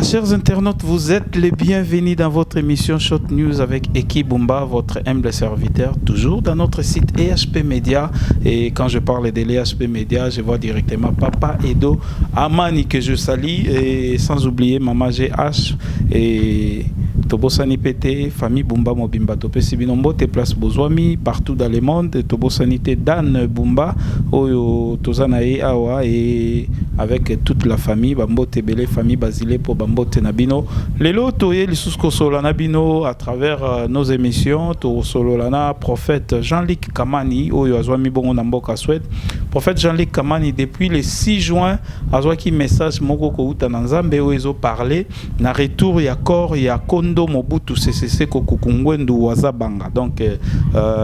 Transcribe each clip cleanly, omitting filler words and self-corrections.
Chers internautes, vous êtes les bienvenus dans votre émission Short News avec Eki Bumba, votre humble serviteur, toujours dans notre site EHP Media. Et quand je parle de l'EHP Media, je vois directement Papa Edo Amani que je salue, et sans oublier Maman GH et Tobosani PT, famille Bumba Mobimba, Topé Sibinombo, te place Bozwami, partout dans le monde, Tobosanité Dan Bumba, Oyo Tozanae Awa, et avec toute la famille, Bambo Tebele, famille Basile pour Bambo Tenabino. Lelo Toye, Lisusko Solanabino, à travers nos émissions, To Sololana, prophète Jean-Luc Kamani, Oyo Azwami Bongo Namboka Swed, prophète Jean-Luc Kamani, depuis le 6 juin, Azwaki message Moko Kouta Nanzambe, Oyo parlé, na retour, ya Kor, ya Kondo Mobutu CCC Kokukungwendu Wazabanga. Donc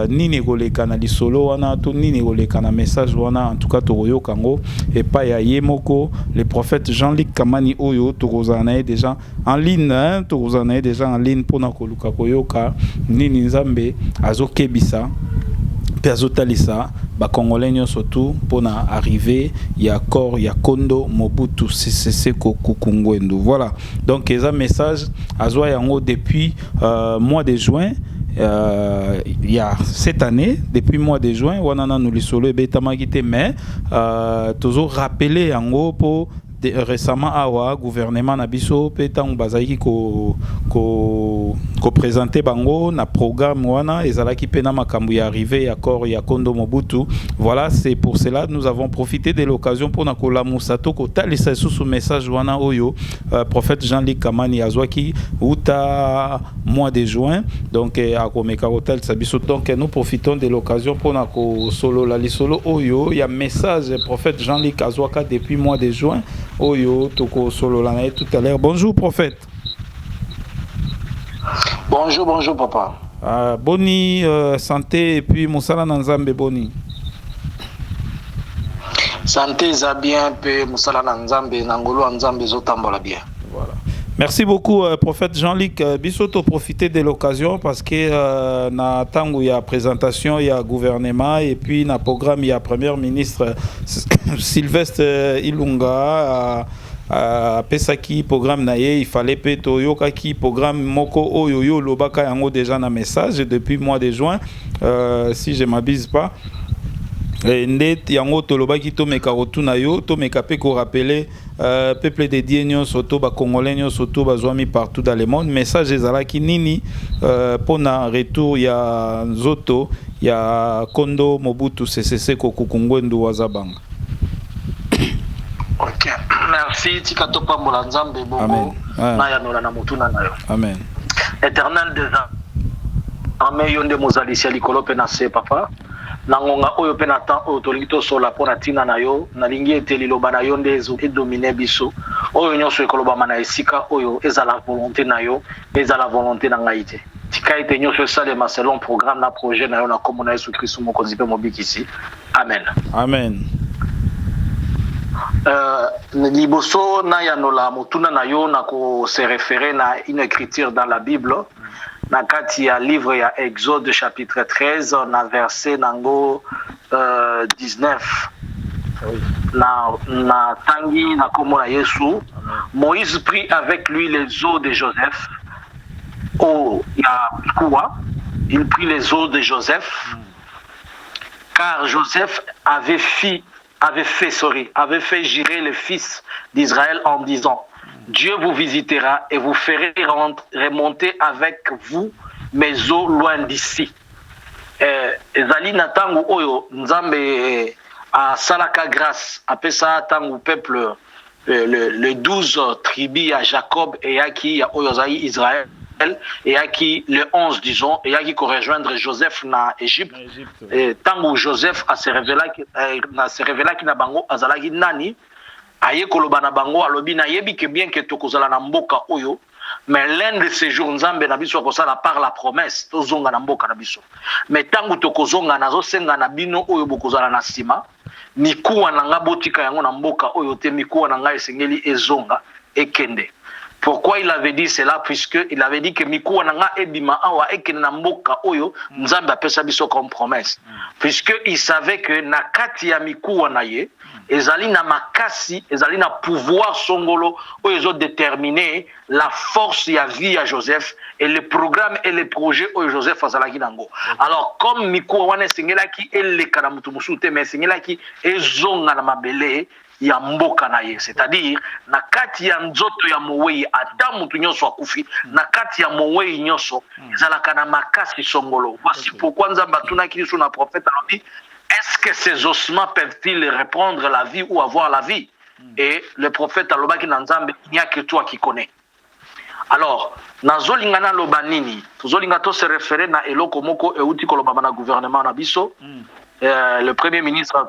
nini goleka na lisolo wana to nini goleka na message wana, en tout cas Toroyo Kango et pas ya Yemoko, le prophète Jean-Luc Kamani Oyo Torozanae déjà en ligne, hein, Torozanae déjà en ligne pour na koluka koyoka nini Nzambe azokebisa pe azotalisa ba congolais surtout pour na arriver ya Kor ya Kondo Mobutu CCC Kokukungwendu. Voilà, donc les messages azwa yango depuis mois de juin. Il y a cette année, depuis mois de juin, wanana nous les solo betamagité, mais toujours rappelé en gros pour récemment awa gouvernement nabiso petan bazaki ko présenter bango na programme wana ezalaki pena makambu ya arrivé ya Kor ya Kondo Mobutu. Voilà, c'est pour cela que nous avons profité de l'occasion pour na kola musato ko talisa sous message wana oyo prophète Jean-Luc Kamani azwaki uta mois de juin, donc à komeka hotel sabiso. Donc nous profitons de l'occasion pour na ko solo la lisolo oyo il y a message prophète Jean-Luc azwaka depuis mois de juin. Oyo toko solo la tout à l'heure. Bonjour prophète. Bonjour papa. Boni santé et puis Moussala Nanzambe boni. Santé za bien pe Moussala Nanzambe Nangolo Nzambe zotambola bien. Voilà. Merci beaucoup prophète Jean-Luc. Bisoto profiter de l'occasion parce que na tango ya présentation il y a gouvernement et puis na programme il y a premier ministre Sylvestre Ilunga pesaki programme naye il fallait peto yokaki programme moko oyo lobaka yango déjà na message depuis mois de juin si je m'abuse pas. Ndet yango tolobaki to meka rotuna yo to meka pe ko rappeler peuple de Dieu soto ba congolais soto bazwami partout dans le monde. Message ezalaki nini pona retour ya Nzoto ya Kondo Mobutu CCC Kokukungwendu Wazabanga. OK, merci tikato pambola Nzambe bongo na ya nola na mutuna nayo. Amen. Éternel des armées yonde mozalisi likolo pe na se papa. Nangonga oyo pe na temps oyo tolingi tosola mpo na ntina na yo nalingi ete liloba na yo nde edomine biso oyo nyonso ekolobama na esika oyo ezala volonté na yo ezala volonté na ngai te tika ete nyonso esalema selon programme na projet na yo na kombo na Yesu Kristo mokonzi mpe mobikisi. Amen. Amen. Liboso na yanola motuna na yo na ko se référer na une écriture dans la Bible. Nakati ya livre ya Exode chapitre 13 na verset nango 19 na tangi na komo na Yesu. Moïse prit avec lui les os de Joseph. Oh ya quoi? Il prit les os de Joseph car Joseph avait fait jurer le fils d'Israël en disant: Dieu vous visitera et vous ferez remonter avec vous mes eaux loin d'ici. Ezali na tangu oyo Nzambe a salaka grâce apesa tangu peuple le 12 tribus à Jacob et yaki ya oyo zai Israël et yaki le 11 disons et yaki ko rejoindre Joseph na Égypte. Tangu Joseph a se révéla ki na bango azalaki nani aye koloba na bango alobi na yebi ke bien ke tokozala na mboka oyo mais l'un de ces jours Nzambe na biso akosala par la promesse tozonga na mboka na biso mais tangu tokozonga nazosenga na bino oyo bokozala na sima mikuwa na nga botika yango na mboka oyo te mikuwa na nga esengeli ezonga ekende Pourquoi il avait dit cela? Puisqu'il avait dit que Mikou Nanga Ebima Awa Ekenamboka Oyo, Nzamba Pesabiso comme promesse. Puisqu'il savait que Nakati ya Mikou Wanaye, Ezali na makasi, Ezali na pouvoir songolo, où ils ont déterminé la force ya vie à Joseph et le programme et les projets où Joseph Azalaki Nango. Alors, comme Mikou Wane Singelaki et le Kanamutumusute, mais Singelaki et Zonga na Mabele, ya mboka na ye, c'est-à-dire na kati ya nzoto ya mowei ata mutu nyonso akufi na kati ya mowei nyonso ezalaka na makasi songolo. Voici pourquoi Nzamba atunaki liso na prophète alobi, est-ce que ces ossements peuvent-ils reprendre la vie ou avoir la vie? Et le prophète alobaki na Nzambe, il n'y a que toi qui connais. Alors, nazolinga na loba nini, tozolinga to se référer na eloko moko euti koloba na gouvernement na biso. Le premier ministre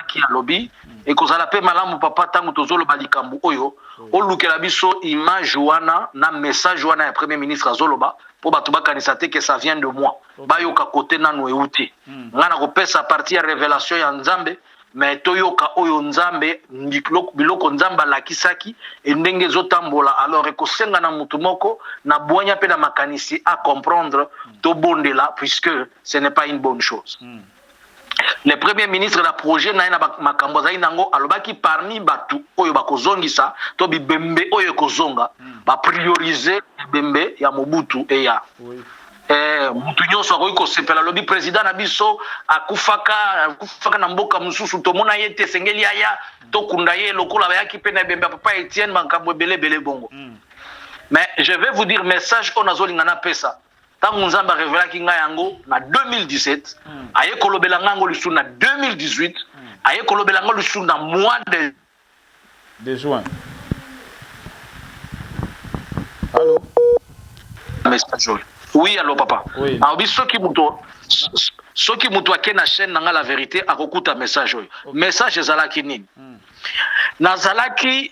qui a lobby et qu'on a appelé malamu papa tangu tozolo balikambu oyo olukela biso image wana na message wana ya premier ministre azoloba po bato bakanisate que ça vient de moi bayoka côté nanu euti ngana kopesa partie ya révélation ya Nzambe mais toyoka oyo Nzambe biloko Nzamba lakisaki endenge zotambola alors ekosenga na mutu moko na bwanya pe na makanisi à comprendre to bondela puisque ce n'est pas une bonne chose. Le premier ministre de la projet na makambo za inango alobaki parmi batu oyo bakozongisa to bibembe oyo kozonga ba prioriser bibembe ya Mobutu e ya mutu nyonso akoki kosepela lobi président na biso akufaka na mboka mususu tomona ye te sengeli aya tokunda ye lokola bayaki pe na bembe papa Etienne makambo belebele bongo. Mais je vais vous dire message on azolinga na pesa. Tant Nzamba révélaki nga yango na 2017, aye kolobela ngango lisu na 2018, aye kolobela ngango lisu na mois de juin. Allô? Message. Oui, allô papa. Oui. Alors biso ki muto ake na chaîne nanga la vérité akokuta message oyo. Message ezalaki nini? Nazalaki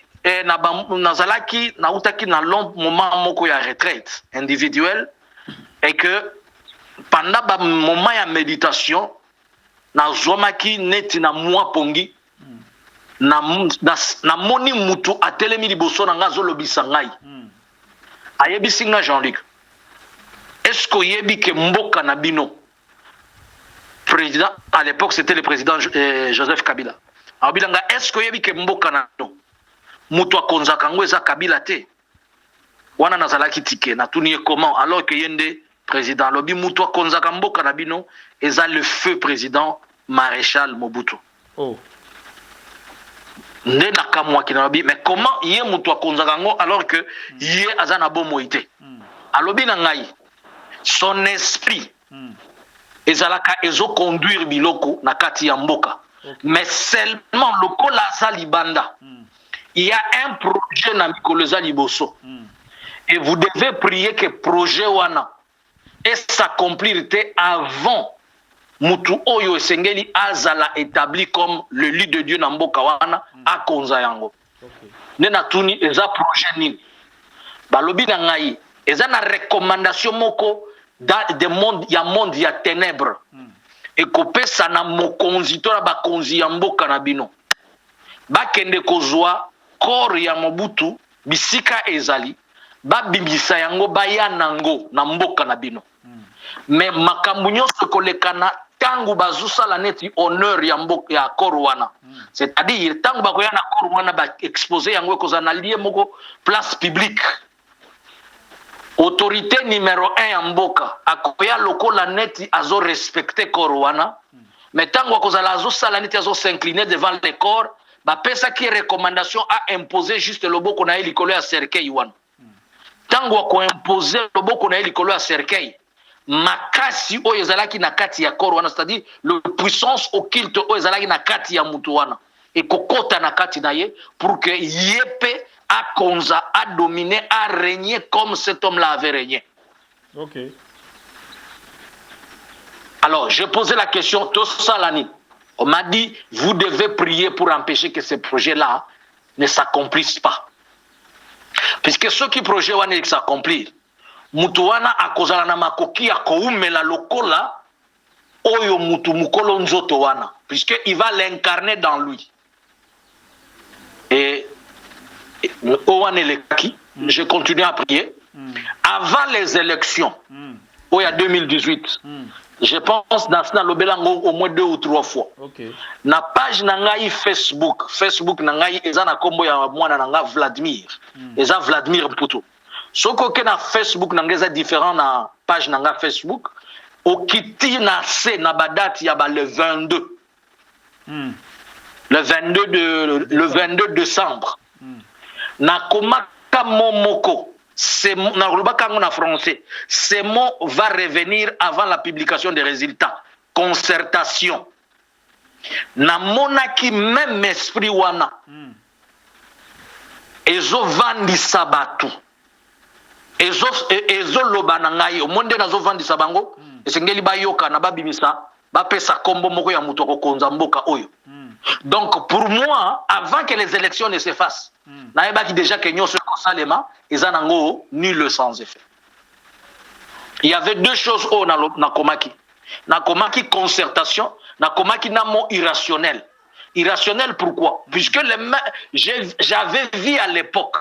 nautaki na long moment moko ya retraite individuelle. Et que pendant le moment de méditation, na zomaki neti na mwa pongi na moni mutu atelemi liboso na nga zolobisa ngai. Ayebisi nga Jean-Luc. Est-ce que yebi ke mboka na bino président à l'époque c'était le président Joseph Kabila. Abilanga est-ce que yebi ke mboka na bino mutu akonzaka ngo eza Kabila te. Wana nazalaki tike na tuni comment alors que yende président lobi mutu akonzaka mboka na bino eza le feu président maréchal Mobutu. Oh. Nde nakamwa ki na lobi mais comment yé mutu akonzaka ngo alors que yé azana bomo ite. Alobi na ngai son esprit ezalaka ezo conduire biloko na kati ya mboka. Mais seulement lokola za libanda. Il y a un projet na mikolo za liboso. Et vous devez prier que projet wana et s'accomplir avant mutu oyo esengeli azala établi comme le lit de Dieu na mboka wana akonza yango. Nena tuni eza projet nini? Balobi na ngai eza na recommandation moko de monde ya ténèbres. Et kopesa na mokonzi to na bakonzi ya mboka na bino. Bakende kozwa corps ya Mobutu bisika ezali babimisa yango baya nango na mboka na bino. Mais makambo nyonso kolekana tangu bazusala neti honneur ya mboka ya korwana. C'est-à-dire tangu bakoya na korwana ba exposer yango kozana lié moko place publique. Autorité numéro 1 ya mboka akoya lokola neti azo respecter korwana. Mais tangu akozala azosala neti azo s'incliner devant les corps, ba pesa ki recommandation a imposer juste loboko na elikolo ya cercueil wana. Tangu wako imposer loboko na elikolo ya cercueil makasi oyo ezalaki na kati ya koro wana, c'est-à-dire le puissance occulte oyo ezalaki na kati ya mutu wana et kokota na kati na ye pour que yepe a konza, a dominé, a régné comme cet homme-là avait régné. Ok. Alors je posais la question tout ça l'année. On m'a dit vous devez prier pour empêcher que ce projet-là ne s'accomplisse pas. Puisque ceux qui projet wana s'accomplir mutu wana akozala na makoki ya koumela lokola oyo mutu mukolo nzoto wana, puisque il va l'incarner dans lui. Et owane lekaki je continue à prier. Avant les élections, il y a 2018, je pense dans ce Lobelango au moins 2 ou 3 fois. Na page nangai Facebook nangai eza na kombo ya mwana nanga Vladimir. Eza Vladimir Mputu. Soko ke na Facebook nangai eza différent na page nanga Facebook. Okiti na se na badati ya ba le 22. Le 22 décembre. Na komaka momoko. C'est en français. Ce mot va revenir avant la publication des résultats. Concertation. Na monaki même esprit wana. Ezo vandi sabatu. Ezo loba na ngai. Omonde nazo vandi sabango. Esengeli ba yoka na babimisa. Ba pesa kombo moko ya muto ko konza mboka oyo. Donc pour moi, avant que les élections ne se fassent, naïbaki déjà que nous sommes salema, ils en ont nul sans effet. Il y avait 2 choses au nakomaki. Nakomaki concertation, nakomaki namo irrationnel. Irrationnel pourquoi? Puisque j'avais vu à l'époque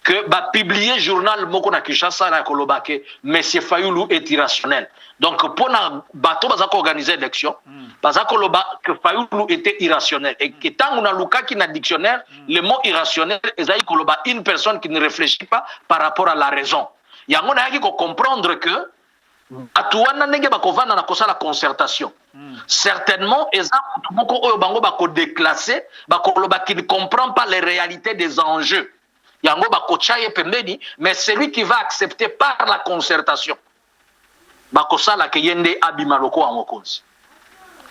que publier journal moko na Kinshasa na kolobake Monsieur Fayulu est irrationnel. Donc pour na bateau bazako organiser l'élection, bazako loba que Fayulu était irrationnel et que tant on a luka qui na dictionnaire le mot irrationnel ezali koloba une personne qui ne réfléchit pas par rapport à la raison. Yango na yaki ko comprendre que atuana ndenge bakovana na kosala concertation. Certainement eza moko oyo bango bako déclasser bakoloba qui ne comprend pas les réalités des enjeux. Yango bakochaye pembeni, mais celui qui va accepter par la concertation. Bakosala ke yende abimaloko en mokonzi.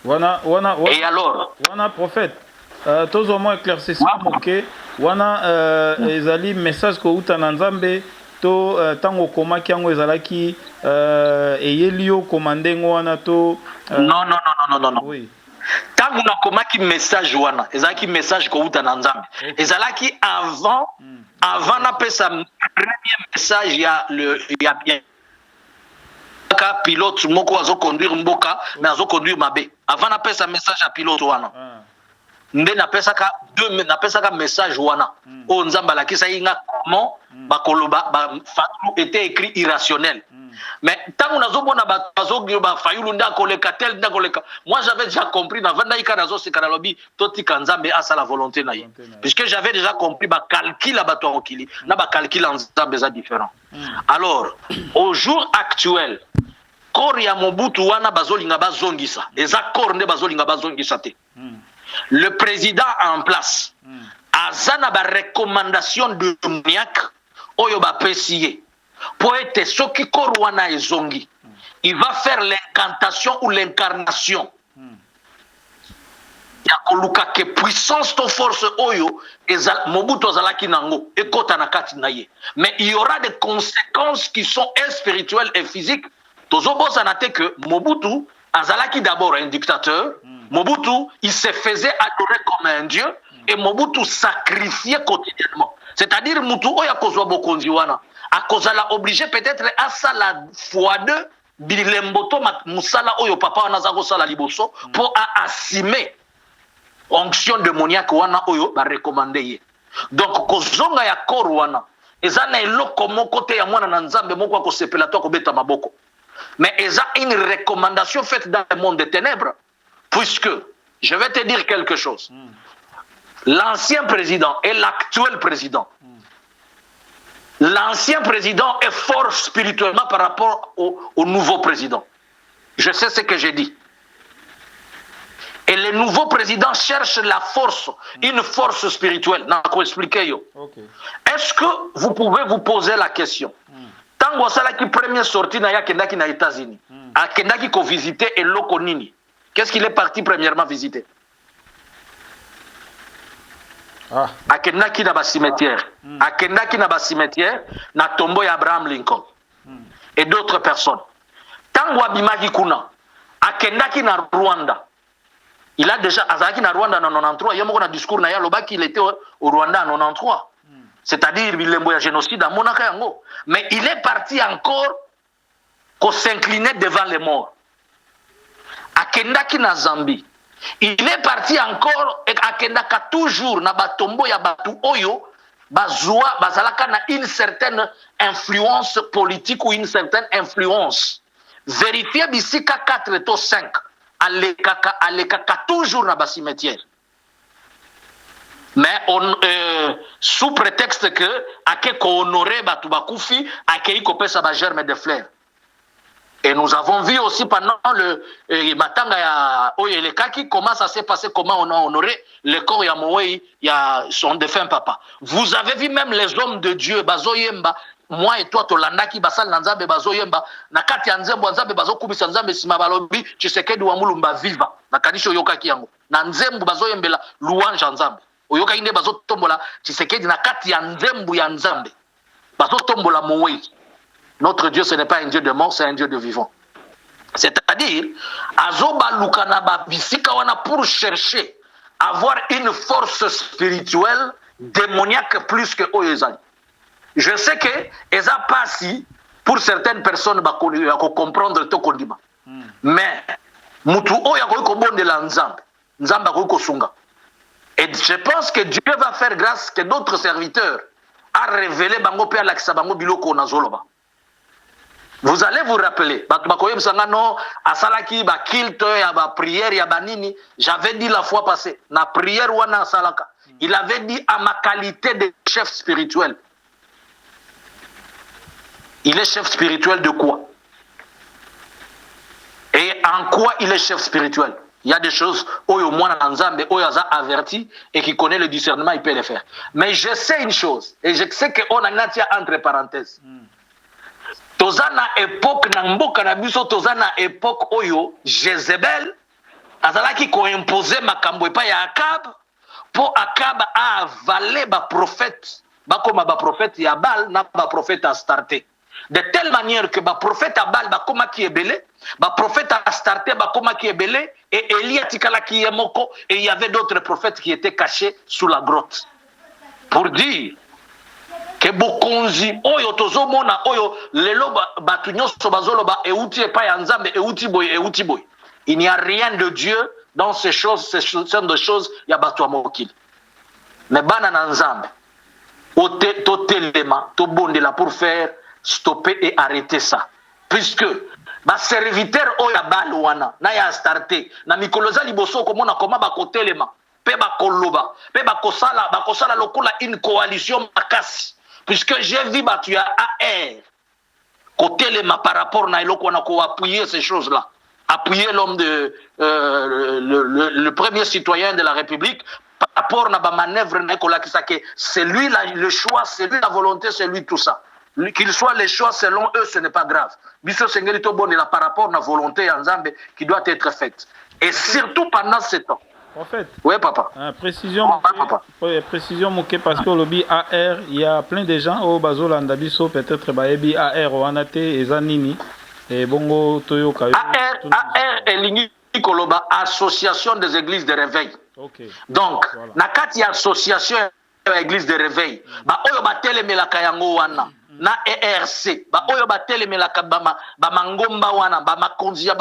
Et alors? Wana prophète. Tous au moins éclaircissement moké. Wana ezali message ko uta na Nzambe to tango komaki yango ezalaki eyelio komande wana to non. Oui. Tango na komaki message wana, ezalaki message ko uta na Nzambe. Ezalaki avant na pesa premier message ya bien ka pilote moko azo conduire mboka mais azo conduire mabe. Avant na pesa message à pilote wana. Nde na pesa ka message wana. O Nzamba la kisa inga comment bakoloba Fayulu était écrit irrationnel. Mais tant on a zobona bazo ba Fayulu nda koleka tel nda koleka. Moi j'avais déjà compris na vanda ika nazo se kanalobi toti kanzambe asa la volonté na ye. Puisque j'avais déjà compris ba calcul abato okili na ba calcul en Nzambe za différent. Alors au jour actuel corps ya Mobutu wana bazolinga bazongisa. Eza corps nde bazolinga bazongisa te. Le président en place azana ba recommandation de Niak oyo ba pesiye. Poète soki korwana ezongi. Il va faire l'incantation ou l'incarnation. Ya koluka ke puissance to force oyo Mobutu azalaki nango ekota na kati na ye. Mais il y aura des conséquences qui sont spirituelles et physiques. Tozobosa na te que Mobutu azalaki d'abord un dictateur. Mobutu, il se faisait adorer comme un dieu et Mobutu sacrifiait quotidiennement. C'est-à-dire Mobutu oya kozwa bokonzi wana. A cause la obligé peut-être à ça la fois 2 bilemboto musala oyo papa wana zako sala liboso pour assumer onction démoniaque wana oyo ba recommander ye. Donc kozonga ya kor wana ezana eloko moko te ya mwana na Nzambe moko akosepela to kobeta maboko. Mais eza une recommandation faite dans le monde des ténèbres puisque je vais te dire quelque chose. L'ancien président et l'actuel président. L'ancien président est fort spirituellement par rapport au nouveau président. Je sais ce que j'ai dit. Et le nouveau président cherche la force, une force spirituelle. Okay. Est-ce que vous pouvez vous poser la question? Tant que ça qui première sortie na ya kendaki na États-Unis, a kendaki ko visiter et loko nini. Qu'est-ce qu'il est parti premièrement visiter? Akendaki na ba cimetière. Akendaki na ba cimetière na tombeau ya Abraham Lincoln. Et d'autres personnes. Tango abimaki kuna. Akendaki na Rwanda. Il a déjà azaki na Rwanda en 93. Il y a un discours na ya lobaki il était au Rwanda en 93. C'est-à-dire bilembo ya génocide à Monaka yango. Mais il est parti encore qu'on s'inclinait devant les morts. Akendaki na Zambie. Il est parti encore et akendaka toujours na batombo ya batu oyo bazwa bazalaka na une certaine influence politique ou une certaine influence. Vérifiez bisika 4 to 5 alekaka toujours na basimetière. Mais sous prétexte que ake ko honorer batu bakufi ake kopesa ba germe de fleurs. Et nous avons vu aussi pendant le matanga ya Oyelekaki comment ça s'est passé, comment on a honoré le corps ya Moei, ya son défunt papa. Vous avez vu même les hommes de Dieu bazoyemba, moi et toi tolandaki basal nanzambe bazoyemba na kati ya nzembo nzambe bazokubisa nzambe sima balobi Tshisekedi wa mulumba viva na kanisho yokaki yango na nzembo bazoyembela louange nzambe oyoka inde bazotombola Tshisekedi na kati ya nzembo ya nzambe bazotombola Moei. Notre Dieu, ce n'est pas un Dieu de mort, c'est un Dieu de vivant. C'est-à-dire, Azoba Lukanaba Bisikawana pour chercher à avoir une force spirituelle démoniaque plus que Oyezali. Je sais que Eza Passi, pour certaines personnes, comprendre tout kondima. Mais, Mutu Oya Koyko de la Nzambe, Nzamba Koyko Sunga. Et je pense que Dieu va faire grâce que d'autres serviteurs a révélé Bango Père Lakisabango Biloko Nazoloba. Vous allez vous rappeler, j'avais dit la fois passée, la prière wana salaka, il avait dit à ma qualité de chef spirituel. Il est chef spirituel de quoi? Et en quoi il est chef spirituel? Il y a des choses où au moins Nzambe a averti et qui connaît le discernement, il peut les faire. Mais je sais une chose, et je sais qu'on a entre parenthèses. Tozana époque na mboka na biso tozana époque oyo Jezebel azalaki ko imposer makambo epa ya Akab pour Akab a avalé ba prophète ba koma ba prophète ya Baal na ba prophète Astarté de telle manière que ba prophète à Baal ba koma ki ebele ba prophète Astarté ba koma ki ebele et Élie atikala ki yemoko et il y avait d'autres prophètes qui étaient cachés sous la grotte pour dire que bokonzi oyo tozomona oyo lelo batu nyonso bazoloba euti epa ya nzambe euti boy. Il n'y a rien de Dieu dans ces choses, ces sont de choses ya batu ya mokili. Mais bana na nzambe totelema tobondela pour faire stopper et arrêter ça, puisque ba serviteur oyo ya Baal wana na ya Astarté na mikoloza liboso komona koma bakotelema pe bakoloba pe bakosala lokola une coalition makasi. Puisque j'ai vu tu as AR, côté les par rapport à l'eau qu'on a appuyer ces choses-là, appuyer l'homme de le premier citoyen de la République par rapport à la manœuvre c'est lui le choix, c'est lui la volonté, c'est lui tout ça. Qu'il soit les choix selon eux, ce n'est pas grave. Biso Sengelito bon par rapport à la volonté en Zambie qui doit être faite. Et surtout pendant ce temps. En fait, oui, papa. Précision, moquée parce que le lobby AR, il y a plein de gens au Bazolanda Biso, peut-être Baebi AR, Oanate et Zanini, et Bongo Toyoka. AR est l'Ingi Koloba, Association des Églises de Réveil. Okay. Donc, voilà. Nakati Association des Églises de Réveil, ba oyo batele melaka yango wana. Na ERC, ba oyo batele melaka ba mangomba wana, ba makonzia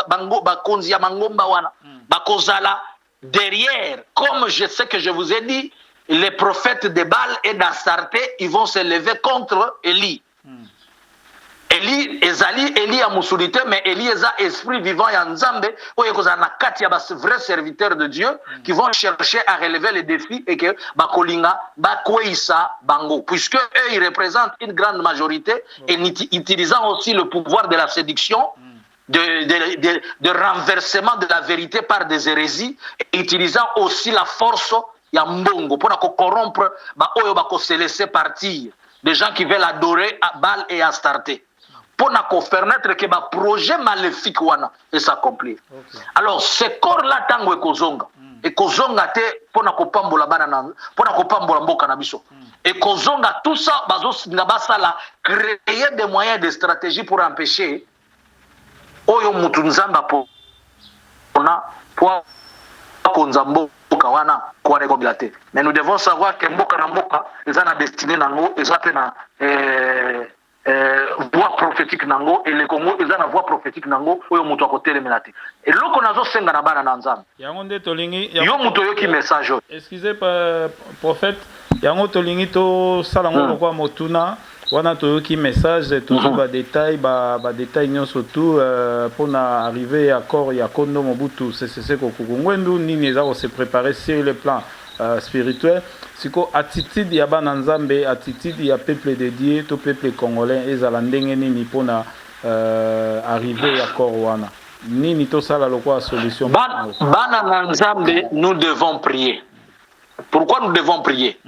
mangomba wana, ba kozala. Derrière, comme je sais que je vous ai dit, les prophètes de Baal et d'Astarté, ils vont se lever contre Élie. Élie a musulité, mais Élie est esprit vivant et Nzambe, où il y a des vrais serviteurs de Dieu qui vont chercher à relever les défis et que Bakolinga, Bakweisa, Bango, puisque eux, ils représentent une grande majorité et utilisant aussi le pouvoir de la séduction. De renversement de la vérité par des hérésies, et utilisant aussi la force ya mbongo pour corrompre se laisser partir des gens qui veulent adorer à Baal et Astarté pour permettre que le projet maléfique et s'accomplir. Okay. Alors ce corps là tango ekozonga ekozonga te pour pambola bana pour pambola mboka na biso ekozonga tout ça basala créer des moyens de stratégie pour empêcher oyo mutu nzamba pona pour konzambo kawana kwa récobilité. Mais nous devons savoir que mboka na mboka eza na destiné nango eza pe na voix prophétique nango et le Congo eza na voix prophétique nango oyo mutu akotelemela te. Et loko nazo senga na bana na nzamba. Yango nde tolingi yo mutu yo ki message. Excusez prophète, yango tolingi to sala ngo kwa motuna wana toyoki message toujours ba détail nyonso tout pour na arriver accord ya kondo Mobutu c'est ko ngwendu nini za se préparer sur le plan spirituel siko attitude ya bana nzambe attitude ya peuple dédié to peuple congolais ezala ndenge nini pona arriver accord wana nini to sala lokwa solution bana nzambe nous devons prier. Pourquoi nous devons prier?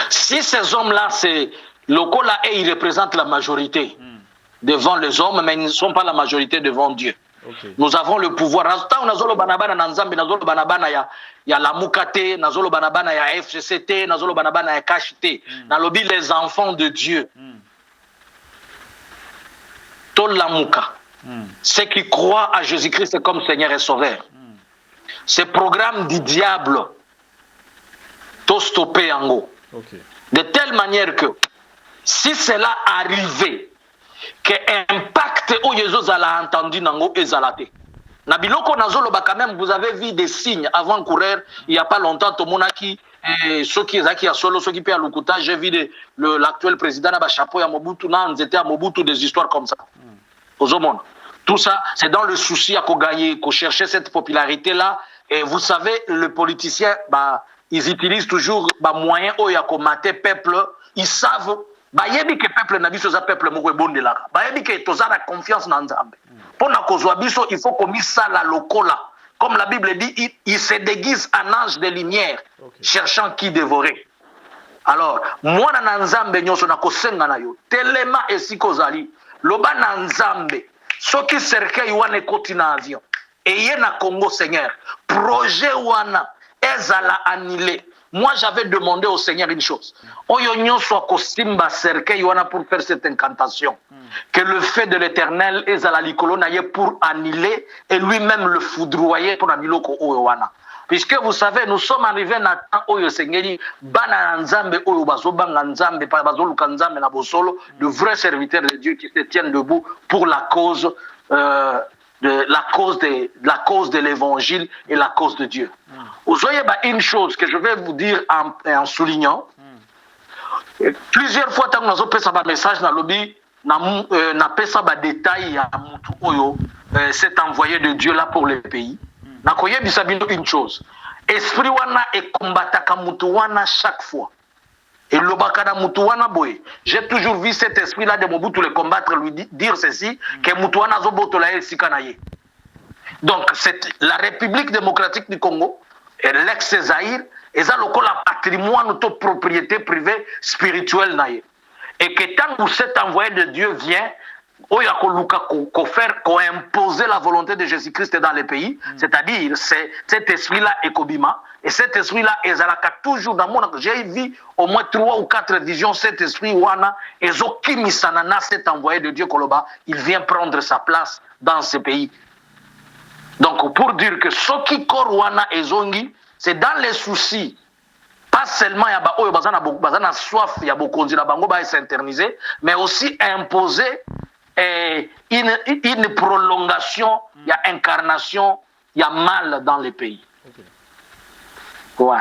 Si ces hommes-là, c'est Lokola et ils représentent la majorité devant les hommes, mais ils ne sont pas la majorité devant Dieu. Okay. Nous avons le pouvoir. Nazolo banabana na Nzambe, nazolo banabana ya la Mukate, nazolo banabana ya FCCT, nazolo banabana ya KHT, nalobi les enfants de Dieu. Tol la Muka. Ceux qui croient à Jésus-Christ comme Seigneur et Sauveur. Ce programme du diable tout stoppé en haut. Okay. De telle manière que si cela arrivait, que impact où Jésus a entendu nango ezalate. Na biloko nazolo ba quand même vous avez vu des signes avant courir il y a pas longtemps to monaki ceux qui ezaki à solo ceux qui paient à Lukuta j'ai vu l'actuel président na ba chapeau ya Mobutu na nzete à Mobutu des histoires comme ça. Ozomon. Tout ça c'est dans le souci à ko gagner, ko chercher cette popularité là et vous savez le politicien ils utilisent toujours des moyens où il y a combattre peuple. Ils savent bayebi que peuple na biso za peuple moko ebondelaka. Bayebi que toza la confiance na Nzambe. Pour na kozwa biso il faut qu'on misse ça la lokola. Comme la Bible dit, il se déguise en ange de lumière, cherchant qui dévorer. Alors, moi na Nzambe nyonso na kosenga na yo. Telema esiko zali. Loba na Nzambe. Soki cercueil wana ekoti na avion. Eye na Congo Seigneur. Projet wana ezala annulé. Moi, j'avais demandé au Seigneur une chose. Oyonyo soit kosimba cercueil wana pour faire cette incantation. Que le fait de l'Éternel ezala likolo na ye pour annuler et lui-même le foudroyer pour aniloko oyowana. Puisque vous savez, nous sommes arrivés à temps oyo Seigneur bana nzambe oyo bazobanga nzambe pa bazoluka nzambe na bosolo, de vrais serviteurs de Dieu qui se tiennent debout pour la cause la cause de l'évangile et la cause de Dieu. Vous voyez une chose que je vais vous dire en soulignant. Plusieurs fois, quand nous avons fait un message dans le lobby, nous avons fait un détail cet envoyé de Dieu là pour le pays. Nous avons dit une chose. Esprit wana et combataka mutu wana chaque fois. Et le bakana mutuwana boy. J'ai toujours vu cet esprit-là de Mobutu le combattre, lui dire ceci, que mutuwana zoboto la sikanaye. Donc, c'est la République démocratique du Congo, et l'ex-Zaïre, et ça, le patrimoine, notre propriété privée spirituelle naye. Et que tant que cet envoyé de Dieu vient, qu'on imposer la volonté de Jésus-Christ dans les pays, c'est-à-dire cet esprit-là est Kobima, et cet esprit-là est toujours dans mon... J'ai vu au moins 3 ou 4 visions, cet esprit Wana, et Zokimi Sanana, cet envoyé de Dieu Koloba, il vient prendre sa place dans ce pays. Donc pour dire que Soki Korwana et Zongi, c'est dans les soucis. Pas seulement il y a soif, il y a beaucoup de bango s'interniser, mais aussi imposer une prolongation, il y a incarnation, il y a mal dans les pays. Ouais.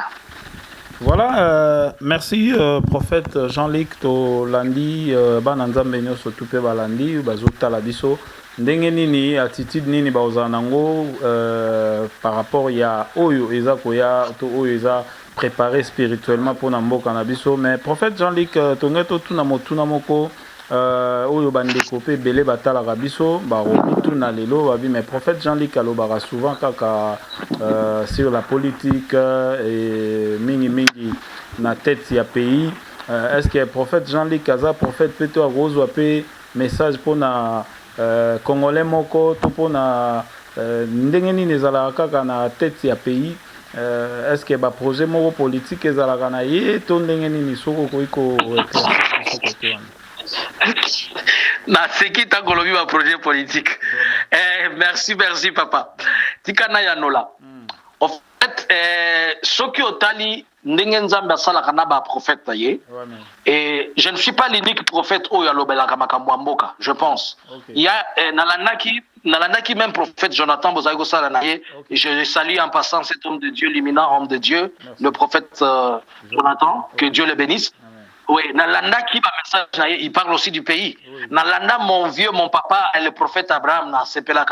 Voilà, merci prophète Jean-Luc Tolandi, Bananzambe Nyoso Tupe Balandi, Bazouta Labiso, ndenge nini attitude nini baozanango par rapport ya Oyo Ezako ya to Oyo Eza préparé spirituellement pour Namboka Nabiso, mais prophète Jean-Luc Tongeto Tunamotuna Moko Oyo Bandeko pe Bele Batala Rabiso, Barobitu na lelo babi, mais prophète Jean-Luc alobara souvent kaka sur la politique et mingi na tête ya pays. Est-ce que prophète Jean-Luc Kaza prophète peut-être Rose pe message pour na Congolais moko to pour na ndenge nini ezala kaka na tête ya pays? Est-ce que ba projet moko politique ezala kana ye to ndenge nini soko koiko na seki ta kolobi ba projet politique. Merci papa. Tikana ya nola. En fait soki otali ndenge nzambe asala kana ba prophète ye. Et je ne suis pas l'unique prophète oyo alobela makambo mboka, je pense. Il y a nalanaki nalanda qui même prophète Jonathan Bozago Salanaye, je salue en passant cet homme de Dieu, l'éminent homme de Dieu, le prophète Jonathan, que Dieu le bénisse. Oui, Nalanda qui va message, il parle aussi du pays. Nalanda, mon vieux, mon papa, et le prophète Abraham,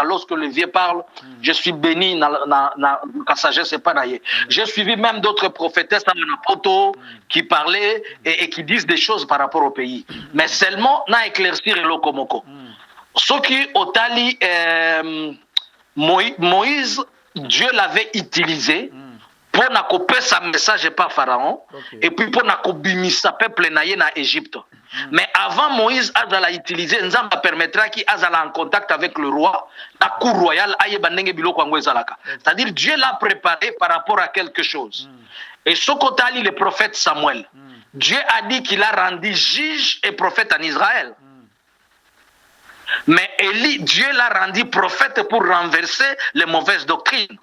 lorsque le vieux parle, je suis béni, la sagesse n'est pas naïe. J'ai suivi même d'autres prophétesses qui parlaient et qui disent des choses par rapport au pays. Mais seulement, n'a éclaircir le Komoko. Ce qui, au Tali, Moïse, Dieu l'avait utilisé pour n'accoper sa message par Pharaon et puis pour n'accobimir sa peuple naïe na Égypte. Mais avant Moïse, Azala utilisé, Nzamba permettra qu'il Azala en contact avec le roi, la cour royale, c'est-à-dire Dieu l'a préparé par rapport à quelque chose. Et ce côté-là, le prophète Samuel, Dieu a dit qu'il a rendu juge et prophète en Israël. Mais Élie, Dieu l'a rendu prophète pour renverser les mauvaises doctrines.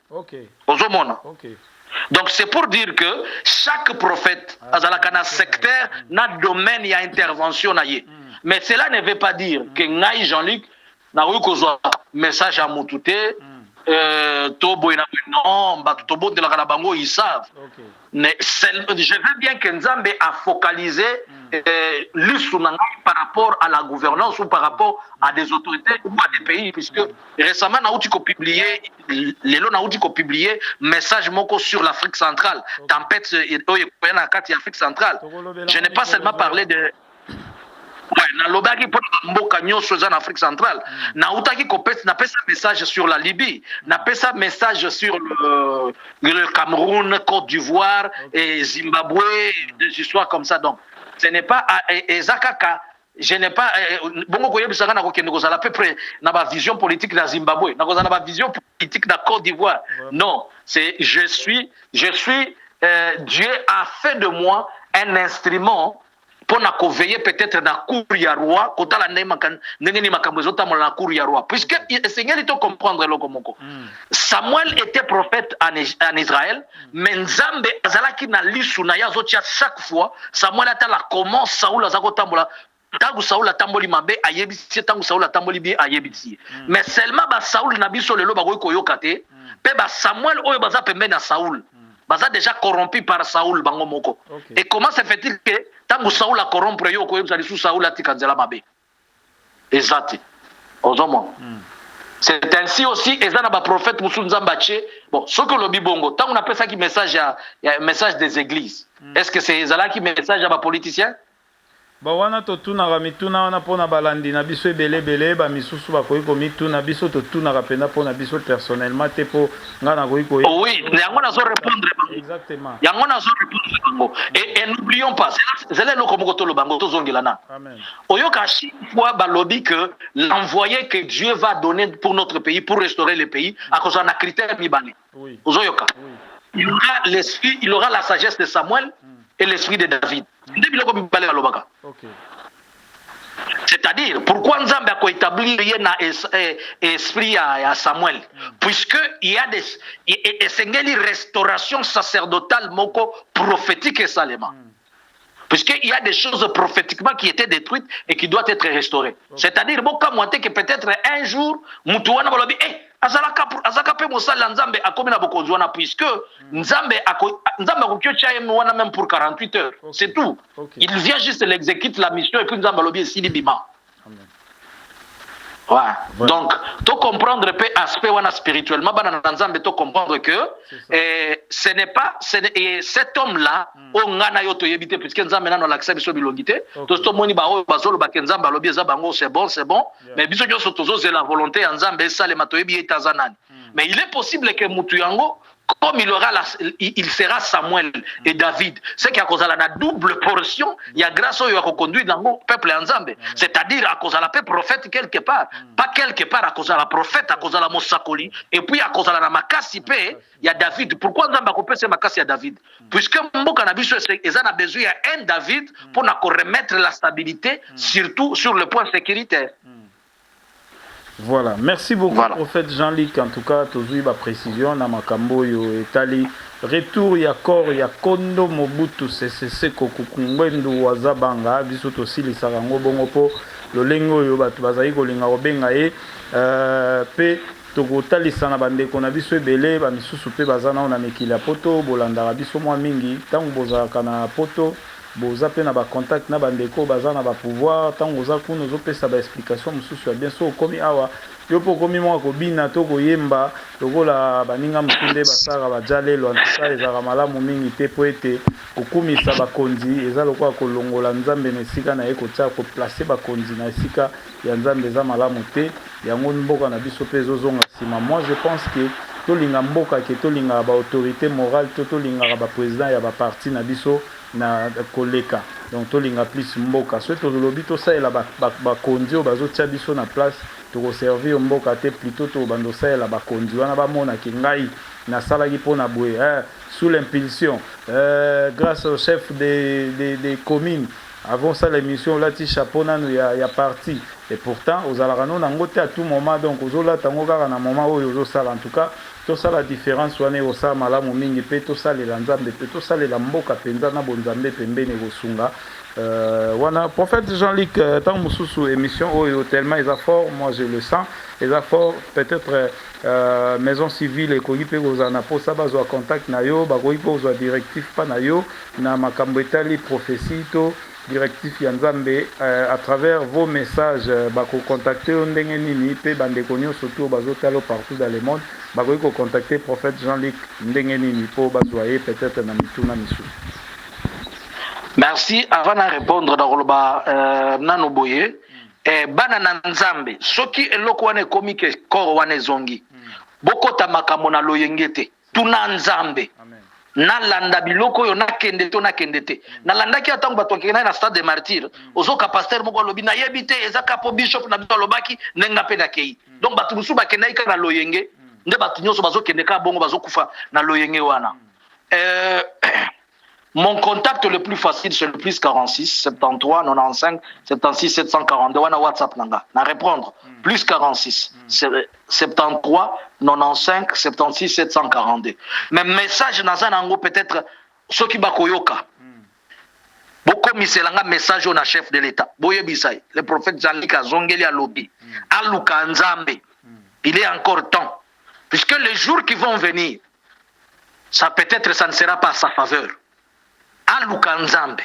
Donc c'est pour dire que chaque prophète, dans secteur, n'a domaine et intervention. Mais cela ne veut pas dire que Ngaï Jean-Luc n'a eu un message à Moutouté, ils savent. Mais je veux bien que Nzambe a focalisé par rapport à la gouvernance ou par rapport à des autorités ou à des pays, puisque récemment, on a publié message sur l'Afrique centrale, tempête Afrique centrale. Je n'ai pas seulement parlé de en Afrique centrale. Na message sur la Libye, na message sur le Cameroun, Côte d'Ivoire et Zimbabwe, des histoires comme ça. Donc, ce n'est pas Ezakaka. Je n'ai pas à peu près na vision politique de Zimbabwe, na vision politique de Côte d'Ivoire. Non, c'est je suis Dieu a fait de moi un instrument pour veiller peut-être dans la cour ya roi, puisque le Seigneur il doit comprendre le Komoko. Samuel était prophète en Israël, mais Nzambe azalaki na lisuna zotia chaque fois Samuel atala comment Saoul azakotambola tangu Saoul atamboli mabe ayebisi tangu Saoul atamboli bi ayebisi. Mais seulement ba Saoul na biso lelo ba koyoka te, pe ba Samuel oyo baza pembeni na Saoul. Baza déjà corrompu par Saoul bango moko. Et comment se fait-il que tant que Saoul a corrompu yo ko yebisa sous Saoul ati kanzela mabe. Exact. Ozomo. C'est ainsi aussi ezana ba prophète musu nzambache. Bon, ce que le bibongo, tant on appelle ça qui message ya message des églises. Est-ce que c'est ezala qui message à ba politiciens? Ba wana to tuna ga mituna wana pona balandi na biso ebele ba misusu ba koyi ko mituna biso to tuna ga pena pona biso personnellement te po ngana koyi ko. Oui, yango na zo répondre. Exactement. Yango na zo répondre bango. Et n'oublions pas, c'est là loko moko to lo bango to zongelana. Amen. Oyoka chaque fois balobi que l'envoyé que Dieu va donner pour notre pays, pour restaurer le pays, à cause d'un critère mibani. Oui. Oyoka. Oui. Il aura la sagesse de Samuel et l'esprit de David. C'est-à-dire, pourquoi Nzambe a établi un esprit à Samuel? Puisque il y a des restauration sacerdotale moko prophétique et salement. Puisqu'il y a des choses prophétiquement qui étaient détruites et qui doivent être restaurées. C'est-à-dire, que peut-être un jour, Moutouana va dire, azaka pe mosala Nzambe akomi na bokonzwana puisque Nzambe wana même pour 48 heures. C'est tout. Il vient juste l'exécute la mission et puis Nzambe lobi esili bima. Ouais. Donc, tu comprendre peu aspect wana spirituellement, Nzambe tu comprendre que ce n'est pas cet homme-là au ngana yo to yebite puisque Nzambe na no l'accès biso bilongité. To sto moni ba o bazolo ba Nzambe lobi eza bango c'est bon, mais biso nyo sotozo c'est la volonté Nzambe ça le matoyebi etazanani. Mais il est possible que mutu yango comme il sera Samuel et David, c'est qu'à cause de la double portion, il y a grâce au conduit dans le peuple Nzambe. C'est-à-dire à cause de la prophète quelque part, pas quelque part à cause de la prophète, à cause de la Mosakoli, et puis à cause de la Makasi, il y a David. Pourquoi Nzambe a coupé ce Makasi à David? Puisque Mboka a besoin d'un David pour remettre la stabilité, surtout sur le point sécuritaire. Voilà, merci beaucoup, prophète Jean-Luc. En tout cas, tu as eu ma précision dans ma cambo Itali. Retour, il y a corps, il y a Kondo Mobutu, c'est Kokukungwendu, Wazabanga, Bisoto Sili Sarango Bongopo, lolengo yo bato bazali kolinga kobenga ye pe tokotalisa na bandeko na biso ebele bamisusu mpe baza nao na mikili ya poto bolandaka biso mwa mingi ntango bozalaka na poto boza mpe na bacontact na bandeko baza na bapouvoir ntango oza kuna ozopesa baexplication mosusu ya bien so okomi awa yo mpo okomi mwa kobina to koyemba lokola baninga mosu nde basalaka bajalelo antuka ezalaka malamu mingi te mpo ete kokumisa bakonzi eza lokola kolongola nzambe na esika na ye kotia koplace bakonzi na esika ya nzambe eza malamu te yango mboka na biso mpe ezozonga nsima. Moi je pense que tolinga mboka ke tolingaka baautorité morale to tolingaka baprésident ya baparti na biso na koleka donc tolinga plus mboka soki tolobi tosalela bakonzi oyo bazotia biso na place tokoservir mboka te plutôt tobanda osalela bakonzi wana bamonaki ngai nasalaki mpona boye sous l'impulsion grâce au chef des communes avant ça l'émission olati chapeau nano ya parti et pourtant ozalaka no nango te à tout moment donc ozolata yango kaka na moment oyo ozosala en tout cas tosala différence wana ekosala malamu mingi mpe tosalela nzambe mpe tosalela mboka mpenza na bonzambe pembeni ekosunga wana prophète Jean-Luc ntango mosusu émission oyo tellement eza fort moi je le sens eza fort peut-être maison civile ekoki mpe kozala na mposa bazwa contact na yo bakoki mpe kozwa directif mpa na yo na makambo etali prophétie to directif ya nzambe à travers vos messages bakocontacter yo ndenge nini mpe bandeko nyonso to bazotala partout dans le monde bakoki kocontacter prophète Jean-Luc ndenge nini mpo bazwa ye peut-être na mituna misusu. Merci. Avant de répondre dans le nano boye bana na nzambe soki eloko wana ekomi ke koro wana ezongi bokota makambo na loyengete tuna nzambe nalanda biloko yo nakende to nakende te nalandaki atango bato akenda na stade de martyr ozoka pasteur moko alobi na yebi te ezaka po bishop na biso alobaki nenga pe na kei donc bato musu bakendaki kaka na loyenge nde bato nyonso bazokende ka bongo bazokufa na loyenge wana. Mon contact le plus facile c'est le plus 46 73 95 76 742 wana WhatsApp nanga na répondre plus 46 73 95 76 742 mais message naza nango peut-être soki bakoyoka boko miselanga message au na chef de l'état boyebisai le prophète Jean-Luc azongeli alobi aluka nzambe il est encore temps puisque les jours qui vont venir ça peut-être ça ne sera pas à sa faveur. Aluka nzambe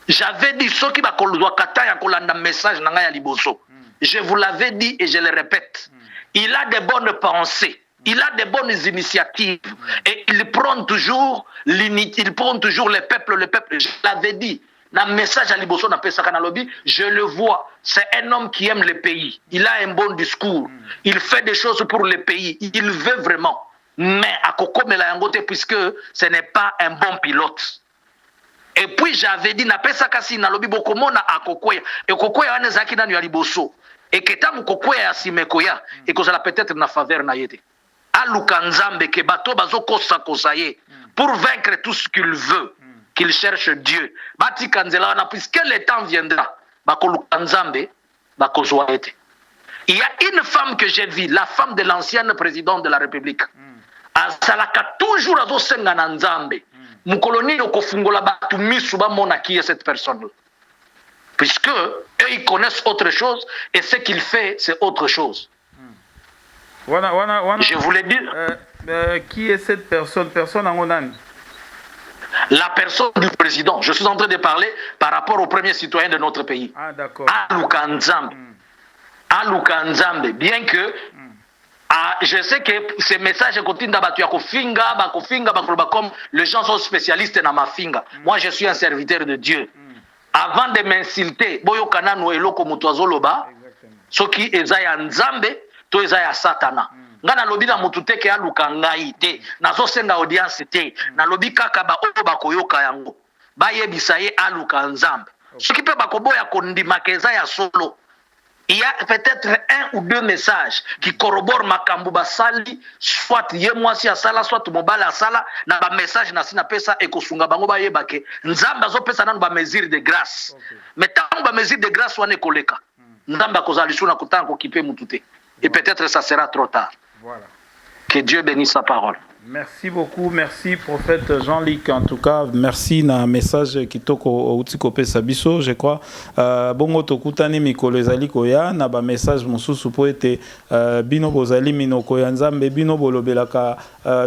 j'avais dit soki bakolwa kata ya kolanda message nanga ya liboso je vous l'avais dit et je le répète il a de bonnes pensées il a de bonnes initiatives et il prend toujours l'unité il prend toujours le peuple je l'avais dit na message à liboso na pesaka na lobby je le vois c'est un homme qui aime le pays il a un bon discours il fait des choses pour le pays il veut vraiment mais à kokomela yango te puisque ce n'est pas un bon pilote. Et puis j'avais dit na pesa kasi na lobi bokomona akokoya et kokoya wana zaki nanu ya liboso et que tangu kokoya ya simekoya et que ça peut-être na faveur na yete aluka nzambe ke bato bazokosa kosaye pour vaincre tout ce qu'il veut qu'il cherche Dieu bati kanzela wana puisque le temps viendra bakoluka nzambe bakozwa yete. Il y a une femme que j'ai vue la femme de l'ancien président de la République azalaka toujours azosenga na nzambe Moukoloni okofungola batu misu ba mona qui est cette personne puisque eux ils connaissent autre chose et ce qu'il fait c'est autre chose. Je voulais dire qui est cette personne en Onani? La personne du président. Je suis en train de parler par rapport aux premiers citoyens de notre pays. Ah d'accord. Aluka Nzambe bien que je sais que ces messages continuent d'abatu à kofinga, comme les gens sont spécialistes dans ma finga. Moi, je suis un serviteur de Dieu. Avant de m'insulter, boyo kanano eloko mutwazoloba, soki ezaya nzambe, to ezaya satana. Ngana lobi na mutute ke aluka ngai te, nazo senga audience te, na lobi kaka ba oyo bakoyoka yango. Ba yebisa ye aluka nzambe. Soki pe bakoboya kondima ke ezaya solo. Il y a peut-être un ou deux messages qui corroborent makambu basali soit yemwasi asala soit mobala asala na ba message na sina pesa ekosunga bango ba yebake nzamba zo pesa nanu ba mesure de grâce mais tant ba mesure de grâce wane koleka nzamba kozalisuna kutanga kokipe mutute et peut-être ça sera trop tard. Voilà. Que Dieu bénisse sa parole. Merci beaucoup, merci prophète Jean-Luc. En tout cas, merci na message kitoko utikope sabiso, je crois. Bongo tokutani mikolo ezali koya na ba message mosusu po ete bino bozali minoko ya Nzambe, bino bolobelaka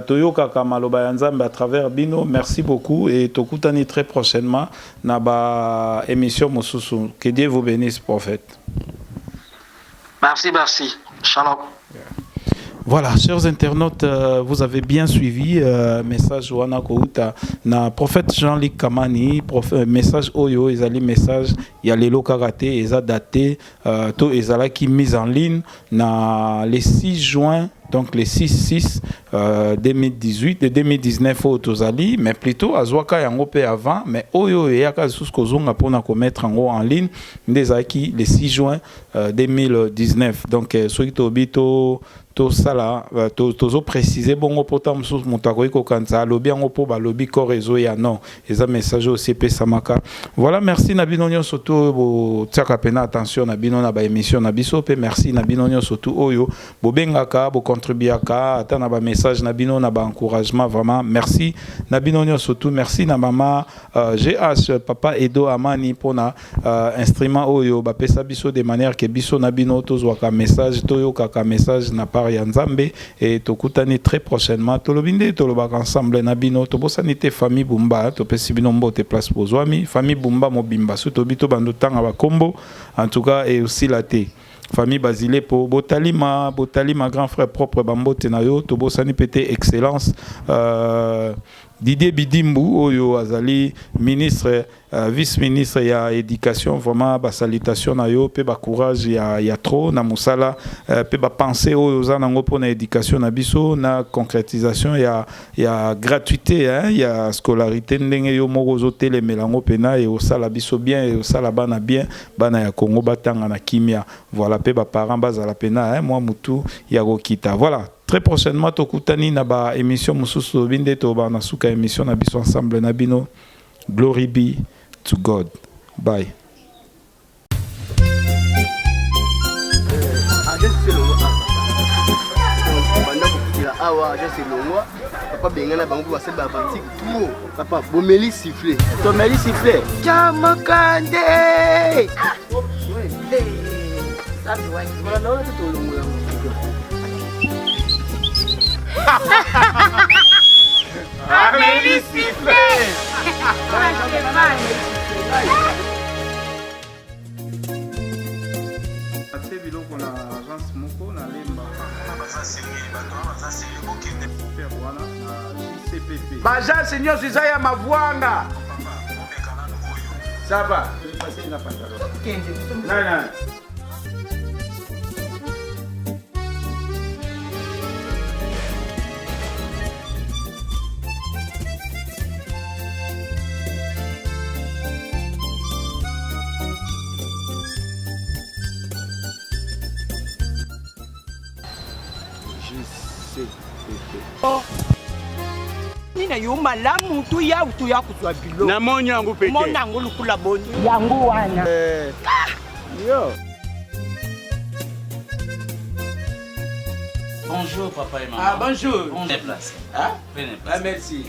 toyoka ka maloba ya Nzambe à travers bino. Merci beaucoup et tokutani très prochainement na ba émission mosusu. Que Dieu vous bénisse, prophète. Merci, merci. Shalom. Voilà, chers internautes, vous avez bien suivi message wana kouta na prophète Jean-Luc Kamani, message oyo ezali message ya lelo karaté eza daté to ezala qui mise en ligne na le 6 juin. Donc le 6 2018 et 2019 au Tozali, mais plutôt à Zwaka yango pe avant, mais oyo yaka susko zonga pona ko mettre en ligne des acquis le 6 juin 2019. Donc soki tobito to sala tozo préciser bongo potam sous montako ko kanza lobi yango po ba lobi ko réseau ya non eza message au CP Samaka. Voilà, merci na binonyo surtout bo tsaka pena attention na bino na ba émission na biso pe merci na binonyo surtout oyo bo bengaka bo contribuaka ata na ba message na bino na ba encouragement vraiment merci na binonyo surtout merci na mama GH papa Edo Amani pona instrument oyo ba pesa biso de manière que biso na bino tozwaka message toyo kaka message na part ya Nzambe et tokutani très prochainement tolobinde tolobaka ensemble na bino tobosanite famille Bumba topesi bino mbote place pozwami famille Bumba mobimba so tobito bando tanga ba kombo en tout cas et aussi la té famille Basile pour Botalima grand frère propre bambote na yo tobosani pété excellence Didier Bidimbu oyo azali ministre vice-ministre ya éducation vraiment ba salutation na yo pe ba courage ya trop na musala pe ba penser oyo za nango pona éducation na biso na concrétisation ya gratuité hein ya scolarité ndenge yo moko zo telemelango pena et osala biso bien et osala bana bien bana ya Congo batanga na kimia voilà pe ba parents bazala pena hein moi mutu ya kokita voilà. Très prochainement, tokutani na ba émission mususu binde to ba na suka émission na biso ensemble na bino. Glory be to God. Bye. Papa bengana bango ba seba pratique tout papa bomeli siffler tomeli siffler Chamakande ça me voit voilà non c'est tout le monde Amélie sifflé. Baja Seigneur Zizaya Mavwanga. Ça va. Non. Nina yo malamu tu ya kutwa bilo. Na monyo yangu peke. Monyo yangu lukula boni. Yangu wana. Yo. Bonjour papa et maman. Ah bonjour. Prenez place. Ah? Prenez place. Ah merci.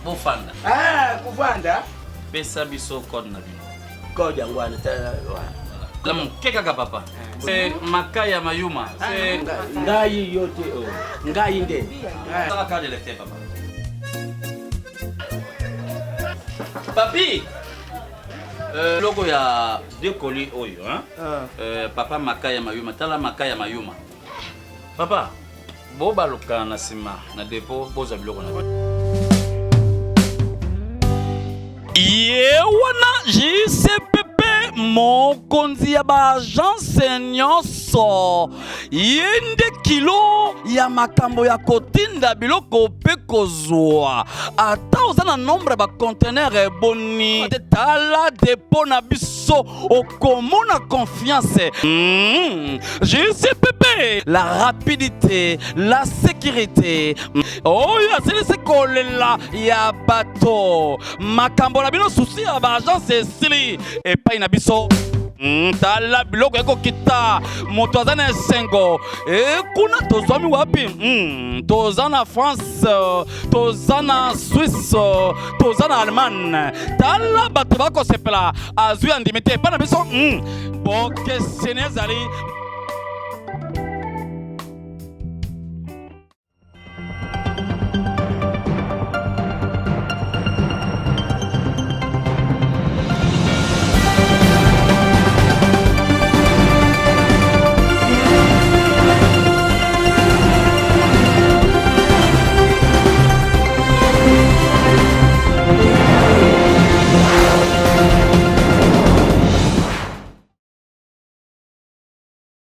Bofanda. Ah kuvanda. Pesa biso code na bino. Code yangu wana. Lamu keka papa. C'est Makaya Mayuma. C'est ngai yote o. Ngai nde. ça carte de lecteur papa. Papi. Logo ya deux colis oyo hein. Papa Makaya Mayuma, tala Makaya Mayuma. Papa, boba loka na sima na dépôt boza biloko na. Yewana JCPP mokonzi ya ba agence nyonso yende kilo ya makambo ya kotinda biloko pe kozwa ata oza na nombre ba conteneur eboni tala dépôt na biso okomona confiance JCPP la rapidité la sécurité oyo asilisi kolela ya bato makambo na bino souci ya ba agence esili epai na biso tala biloko ekokita moto aza na esengo kuna tozwami wapi toza na France toza na Suisse toza na Allemagne tala bato bakosepela azwi andimi te epa na biso bokesene ezali